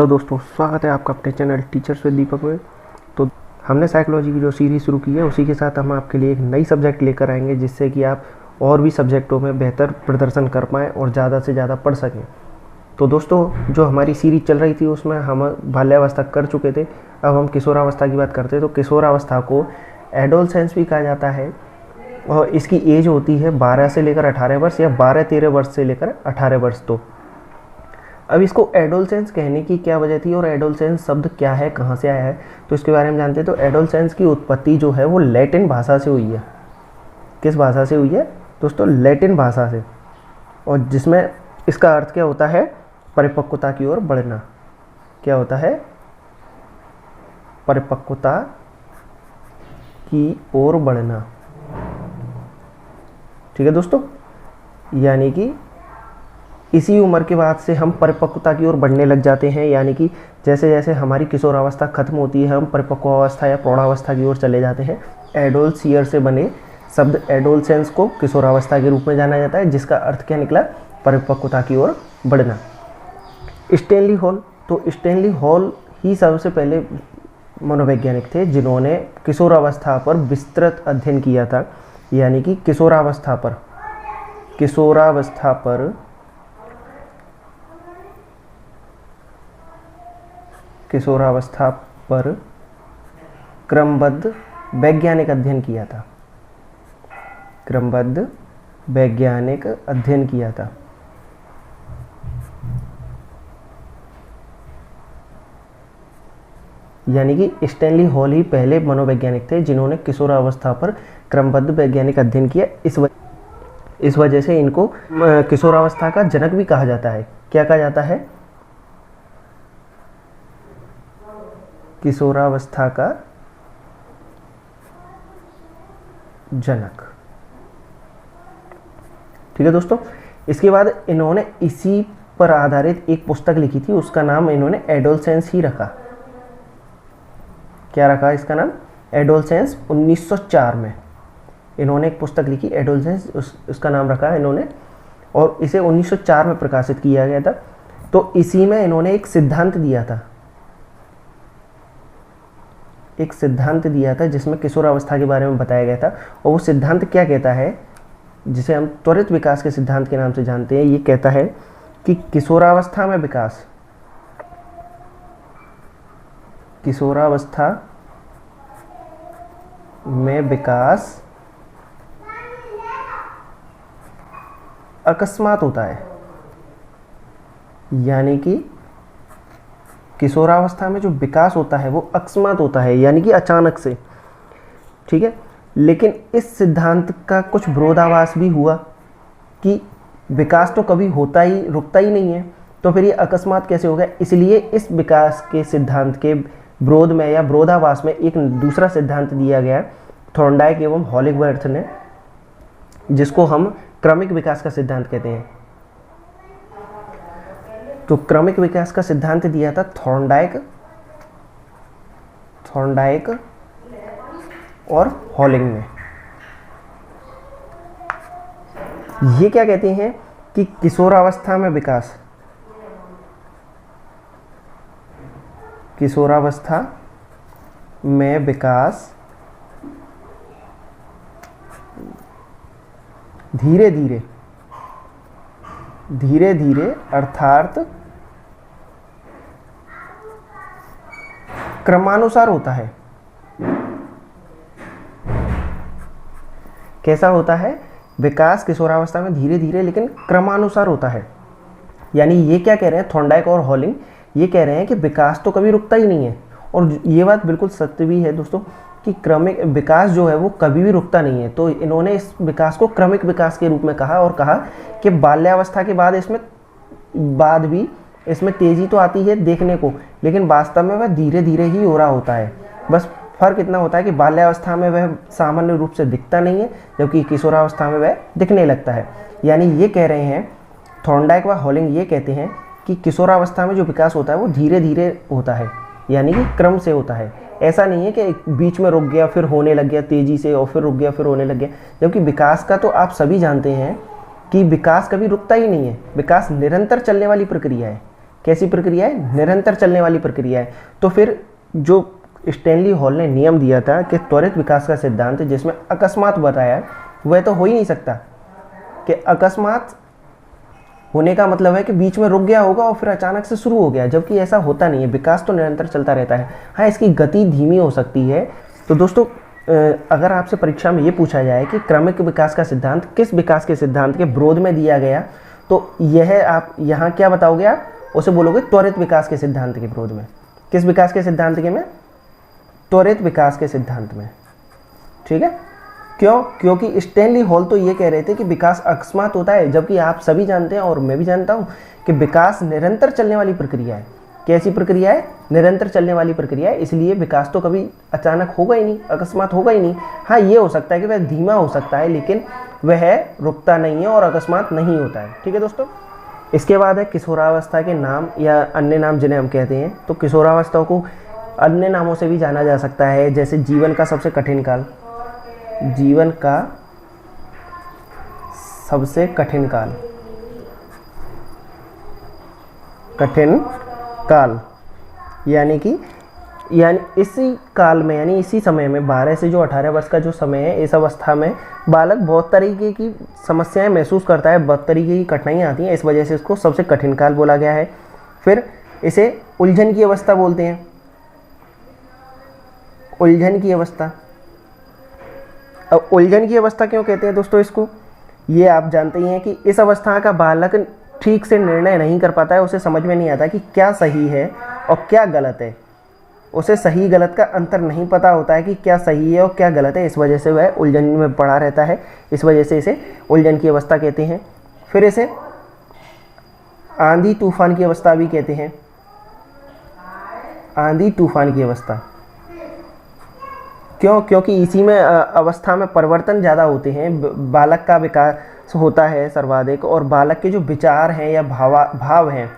Hello दोस्तों, स्वागत है आपका अपने चैनल टीचर्स विद दीपक में। तो हमने साइकोलॉजी की जो सीरीज़ शुरू की है उसी के साथ हम आपके लिए एक नई सब्जेक्ट लेकर आएंगे, जिससे कि आप और भी सब्जेक्टों में बेहतर प्रदर्शन कर पाएँ और ज़्यादा से ज़्यादा पढ़ सकें। तो दोस्तों, जो हमारी सीरीज़ चल रही थी उसमें हम बाल्यावस्था कर चुके थे। अब हम किशोरावस्था की बात करते हैं। तो किशोरावस्था को एडोलसेंस भी कहा जाता है और इसकी एज होती है 12 से लेकर 18 वर्ष या 12-13 वर्ष से लेकर 18 वर्ष। तो अब इसको एडोलसेंस कहने की क्या वजह थी और एडोलसेंस शब्द क्या है, कहाँ से आया है, तो इसके बारे में जानते हैं। तो एडोलसेंस की उत्पत्ति जो है वो लैटिन भाषा से हुई है। किस भाषा से हुई है दोस्तों? लैटिन भाषा से। और जिसमें इसका अर्थ क्या होता है? परिपक्वता की ओर बढ़ना। क्या होता है? परिपक्वता की ओर बढ़ना। ठीक है दोस्तों, यानी कि इसी उम्र के बाद से हम परिपक्वता की ओर बढ़ने लग जाते हैं। यानी कि जैसे जैसे हमारी किशोरावस्था खत्म होती है हम परिपक्वावस्था या प्रौढ़ावस्था की ओर चले जाते हैं। एडोल्स ईयर से बने शब्द एडोलसेंस को किशोरावस्था के रूप में जाना जाता है, जिसका अर्थ क्या निकला? परिपक्वता की ओर बढ़ना। स्टैनली हॉल, तो स्टैनली हॉल ही सबसे पहले मनोवैज्ञानिक थे जिन्होंने किशोरावस्था पर विस्तृत अध्ययन किया था। यानी कि किशोरावस्था पर क्रमबद्ध वैज्ञानिक अध्ययन किया था। क्रमबद्ध वैज्ञानिक अध्ययन किया था। यानी कि स्टैनली हॉल ही पहले मनोवैज्ञानिक थे जिन्होंने किशोरावस्था पर क्रमबद्ध वैज्ञानिक अध्ययन किया। इस वजह से इनको किशोरावस्था का जनक भी कहा जाता है। क्या कहा जाता है? किशोरावस्था का जनक। ठीक है दोस्तों, इसके बाद इन्होंने इसी पर आधारित एक पुस्तक लिखी थी, उसका नाम इन्होंने एडोलसेंस ही रखा। क्या रखा इसका नाम? एडोलसेंस। 1904 में इन्होंने एक पुस्तक लिखी एडोलसेंस, उसका नाम रखा इन्होंने, और इसे 1904 में प्रकाशित किया गया था। तो इसी में इन्होंने एक सिद्धांत दिया था, जिसमें किशोरावस्था के बारे में बताया गया था। और वो सिद्धांत क्या कहता है, जिसे हम त्वरित विकास के सिद्धांत के नाम से जानते हैं। ये कहता है कि किशोरावस्था में विकास अकस्मात होता है। यानी कि किशोरावस्था में जो विकास होता है वो अकस्मात होता है, यानी कि अचानक से। ठीक है, लेकिन इस सिद्धांत का कुछ विरोधाभास भी हुआ कि विकास तो कभी रुकता ही नहीं है, तो फिर ये अकस्मात कैसे हो गया। इसलिए इस विकास के सिद्धांत के विरोध में या विरोधाभास में एक दूसरा सिद्धांत दिया गया थॉर्नडाइक एवं हॉलिंगवर्थ ने, जिसको हम क्रमिक विकास का सिद्धांत कहते हैं। तो क्रमिक विकास का सिद्धांत दिया था थॉर्नडाइक और हॉलिंग ने। ये क्या कहते हैं कि किशोरावस्था में विकास धीरे धीरे अर्थात क्रमानुसार होता है। कैसा होता है? विकास किशोरावस्था में धीरे धीरे लेकिन क्रमानुसार होता है। यानी ये क्या कह रहे हैं थॉर्नडाइक और हॉलिंग? ये कह रहे हैं कि विकास तो कभी रुकता ही नहीं है। और ये बात बिल्कुल सत्य भी है दोस्तों कि क्रमिक विकास जो है वो कभी भी रुकता नहीं है। तो इन्होंने इस विकास को क्रमिक विकास के रूप में कहा और कहा कि बाल्यावस्था के बाद भी इसमें तेजी तो आती है देखने को, लेकिन वास्तव में वह धीरे धीरे ही हो रहा होता है। बस फर्क इतना होता है कि बाल्यावस्था में वह सामान्य रूप से दिखता नहीं है, जबकि किशोरावस्था में वह दिखने लगता है। यानी ये कह रहे हैं थॉर्नडाइक व हॉलिंग, ये कहते हैं कि किशोरावस्था में जो विकास होता है वो धीरे धीरे होता है, यानी कि क्रम से होता है। ऐसा नहीं है कि बीच में रुक गया फिर होने लग गया तेजी से और फिर रुक गया फिर होने लग गया। जबकि विकास का तो आप सभी जानते हैं कि विकास कभी रुकता ही नहीं है, विकास निरंतर चलने वाली प्रक्रिया है। कैसी प्रक्रिया है? निरंतर चलने वाली प्रक्रिया है। तो फिर जो स्टैनली हॉल ने नियम दिया था कि त्वरित विकास का सिद्धांत, जिसमें अकस्मात बताया, वह तो हो ही नहीं सकता। कि अकस्मात होने का मतलब है कि बीच में रुक गया होगा और फिर अचानक से शुरू हो गया, जबकि ऐसा होता नहीं है। विकास तो निरंतर चलता रहता है। हाँ, इसकी गति धीमी हो सकती है। तो दोस्तों, अगर आपसे परीक्षा में ये पूछा जाए कि क्रमिक विकास का सिद्धांत किस विकास के सिद्धांत के विरोध में दिया गया, तो यह आप यहाँ क्या बताओगे? आप उसे बोलोगे त्वरित विकास के सिद्धांत के विरोध में। किस विकास के सिद्धांत के में? त्वरित विकास के सिद्धांत में। ठीक है, क्यों? क्योंकि स्टैनली हॉल तो ये कह रहे थे कि विकास अकस्मात होता है, जबकि आप सभी जानते हैं और मैं भी जानता हूँ कि विकास निरंतर चलने वाली प्रक्रिया है। कैसी प्रक्रिया है? निरंतर चलने वाली प्रक्रिया है। इसलिए विकास तो कभी अचानक होगा ही नहीं, अकस्मात होगा ही नहीं। हाँ, ये हो सकता है कि वह धीमा हो सकता है, लेकिन वह रुकता नहीं है और अकस्मात नहीं होता है। ठीक है दोस्तों, इसके बाद है किशोरावस्था के नाम या अन्य नाम जिन्हें हम कहते हैं। तो किशोरावस्था को अन्य नामों से भी जाना जा सकता है, जैसे जीवन का सबसे कठिन काल, जीवन का सबसे कठिन काल, कठिन काल, यानी इसी काल में, यानी इसी समय में 12 से जो 18 वर्ष का जो समय है, इस अवस्था में बालक बहुत तरीके की समस्याएं महसूस करता है, बहुत तरीके की कठिनाइयाँ आती हैं। इस वजह से इसको सबसे कठिन काल बोला गया है। फिर इसे उलझन की अवस्था बोलते हैं, उलझन की अवस्था। अब उलझन की अवस्था क्यों कहते हैं दोस्तों इसको? ये आप जानते ही हैं कि इस अवस्था का बालक ठीक से निर्णय नहीं कर पाता है, उसे समझ में नहीं आता कि क्या सही है और क्या गलत है। उसे सही गलत का अंतर नहीं पता होता है कि क्या सही है और क्या गलत है। इस वजह से वह उलझन में पड़ा रहता है। इस वजह से इसे उलझन की अवस्था कहते हैं। फिर इसे आंधी तूफान की अवस्था भी कहते हैं, आंधी तूफान की अवस्था। क्यों? क्योंकि इसी में अवस्था में परिवर्तन ज़्यादा होते हैं, बालक का विकास होता है सर्वाधिक, और बालक के जो विचार हैं या भाव हैं,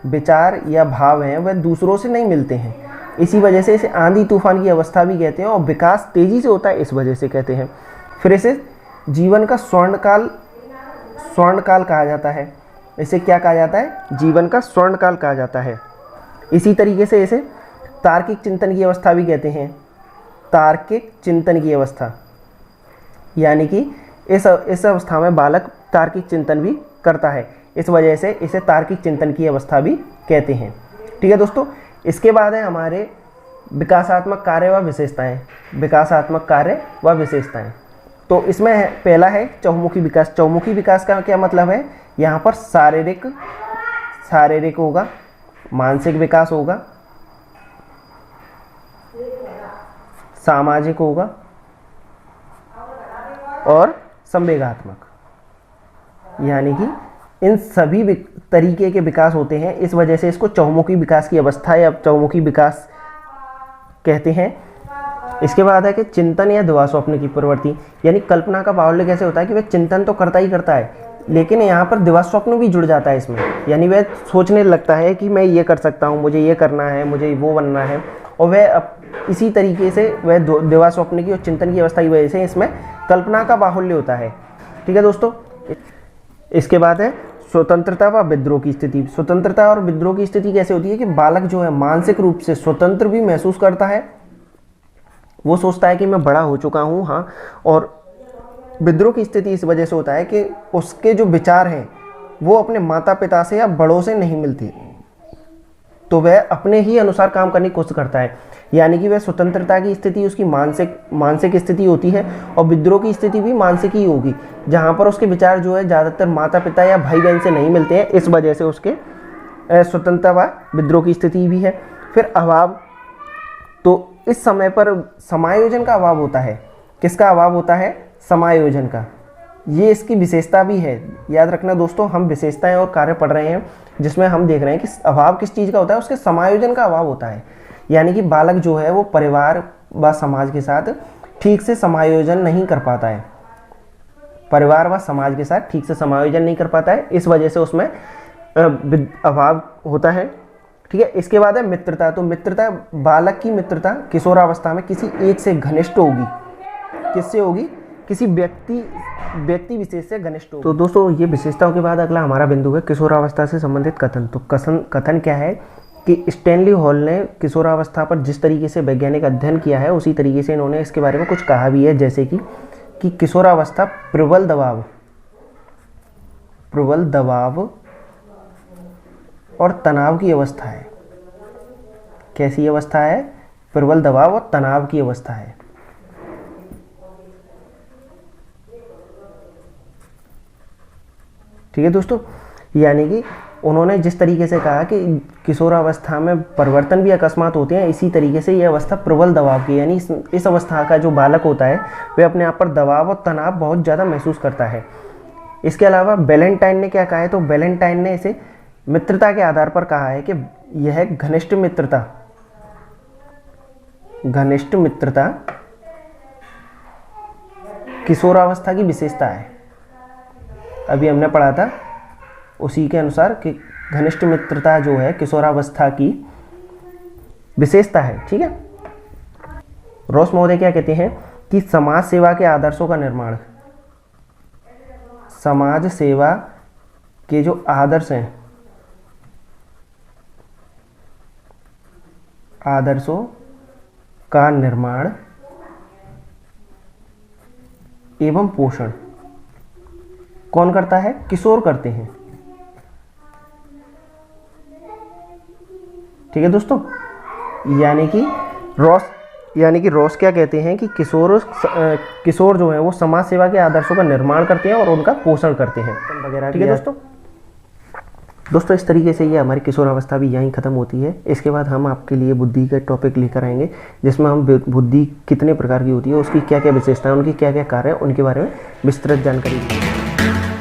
विचार या भाव हैं, वह दूसरों से नहीं मिलते हैं। इसी वजह से इसे आंधी तूफान की अवस्था भी कहते हैं, और विकास तेज़ी से होता है, इस वजह से कहते हैं। फिर इसे जीवन का स्वर्णकाल कहा जाता है। इसे क्या कहा जाता है? जीवन का स्वर्णकाल कहा जाता है। इसी तरीके से इसे तार्किक चिंतन की अवस्था भी कहते हैं, तार्किक चिंतन की अवस्था, यानी कि इस अवस्था में बालक तार्किक चिंतन भी करता है। इस वजह से इसे तार्किक चिंतन की अवस्था भी कहते हैं। ठीक है दोस्तों, इसके बाद है हमारे विकासात्मक कार्य व विशेषताएं, विकासात्मक कार्य व विशेषताएं। तो इसमें पहला है चहुमुखी विकास। चहुमुखी विकास का क्या मतलब है? यहाँ पर शारीरिक होगा, मानसिक विकास होगा, सामाजिक होगा और संवेगात्मक, यानी कि इन सभी तरीके के विकास होते हैं। इस वजह से इसको चहुमुखी विकास की अवस्था या चहुमुखी विकास कहते हैं। इसके बाद है कि चिंतन या दिवा स्वप्न की प्रवृत्ति, यानी कल्पना का बाहुल्य कैसे होता है कि वह चिंतन तो करता ही करता है, लेकिन यहाँ पर दिवा स्वप्न भी जुड़ जाता है इसमें, यानी वह सोचने लगता है कि मैं ये कर सकता हूँ, मुझे ये करना है, मुझे वो बनना है, और वह इसी तरीके से वह दिवा स्वप्न की और चिंतन की अवस्था की वजह से इसमें कल्पना का बाहुल्य होता है। ठीक है दोस्तों, इसके बाद है स्वतंत्रता व विद्रोह की स्थिति। स्वतंत्रता और विद्रोह की स्थिति कैसे होती है कि बालक जो है मानसिक रूप से स्वतंत्र भी महसूस करता है, वो सोचता है कि मैं बड़ा हो चुका हूँ, हाँ, और विद्रोह की स्थिति इस वजह से होता है कि उसके जो विचार हैं वो अपने माता पिता से या बड़ों से नहीं मिलती, तो वह अपने ही अनुसार काम करने की कोशिश करता है। यानी कि वह स्वतंत्रता की स्थिति उसकी मानसिक स्थिति होती है, और विद्रोह की स्थिति भी मानसिक ही होगी, जहाँ पर उसके विचार जो है ज़्यादातर माता पिता या भाई बहन से नहीं मिलते हैं। इस वजह से उसके स्वतंत्रता व विद्रोह की स्थिति भी है। फिर अभाव, तो इस समय पर समायोजन का अभाव होता है। किसका अभाव होता है? समायोजन का। ये इसकी विशेषता भी है। याद रखना दोस्तों, हम विशेषताएं और कार्य पढ़ रहे हैं, जिसमें हम देख रहे हैं कि अभाव किस चीज़ का होता है, उसके समायोजन का अभाव होता है। यानी कि बालक जो है वो परिवार व समाज के साथ ठीक से समायोजन नहीं कर पाता है, परिवार व समाज के साथ ठीक से समायोजन नहीं कर पाता है, इस वजह से उसमें अभाव होता है। ठीक है, इसके बाद है मित्रता। तो मित्रता, बालक की मित्रता किशोरावस्था में किसी एक से घनिष्ठ होगी। किससे होगी? किसी व्यक्ति विशेष से घनिष्ठ हो। तो दोस्तों ये विशेषताओं के बाद अगला हमारा बिंदु है किशोरावस्था से संबंधित कथन। तो कथन क्या है कि स्टैनली हॉल ने किशोरावस्था पर जिस तरीके से वैज्ञानिक अध्ययन किया है उसी तरीके से इन्होंने इसके बारे में कुछ कहा भी है, जैसे कि किशोरावस्था प्रबल दबाव और तनाव की अवस्था है। कैसी अवस्था है? प्रबल दबाव और तनाव की अवस्था है। ठीक है दोस्तों, यानी कि उन्होंने जिस तरीके से कहा कि किशोरावस्था में परिवर्तन भी अकस्मात होते हैं, इसी तरीके से ये अवस्था प्रबल दबाव की, यानी इस अवस्था का जो बालक होता है वह अपने आप पर दबाव और तनाव बहुत ज़्यादा महसूस करता है। इसके अलावा वैलेंटाइन ने क्या कहा है? तो वैलेंटाइन ने इसे मित्रता के आधार पर कहा है कि यह घनिष्ठ मित्रता किशोरावस्था की विशेषता है। अभी हमने पढ़ा था उसी के अनुसार कि घनिष्ठ मित्रता जो है किशोरावस्था की विशेषता है। ठीक है, रॉस महोदय क्या कहते हैं कि समाज सेवा के आदर्शों का निर्माण, समाज सेवा के जो आदर्श हैं, आदर्शों का निर्माण एवं पोषण कौन करता है? किशोर करते हैं। ठीक है दोस्तों, यानी कि रॉस क्या कहते हैं कि किशोर जो है वो समाज सेवा के आदर्शों का निर्माण करते हैं और उनका पोषण करते हैं वगैरह। ठीक है दोस्तों इस तरीके से ये हमारी किशोरावस्था भी यहीं ख़त्म होती है। इसके बाद हम आपके लिए बुद्धि का टॉपिक लेकर आएंगे, जिसमें हम बुद्धि कितने प्रकार की होती है, उसकी क्या क्या विशेषताएं, उनकी क्या क्या कार्य है, उनके बारे में विस्तृत जानकारी देंगे।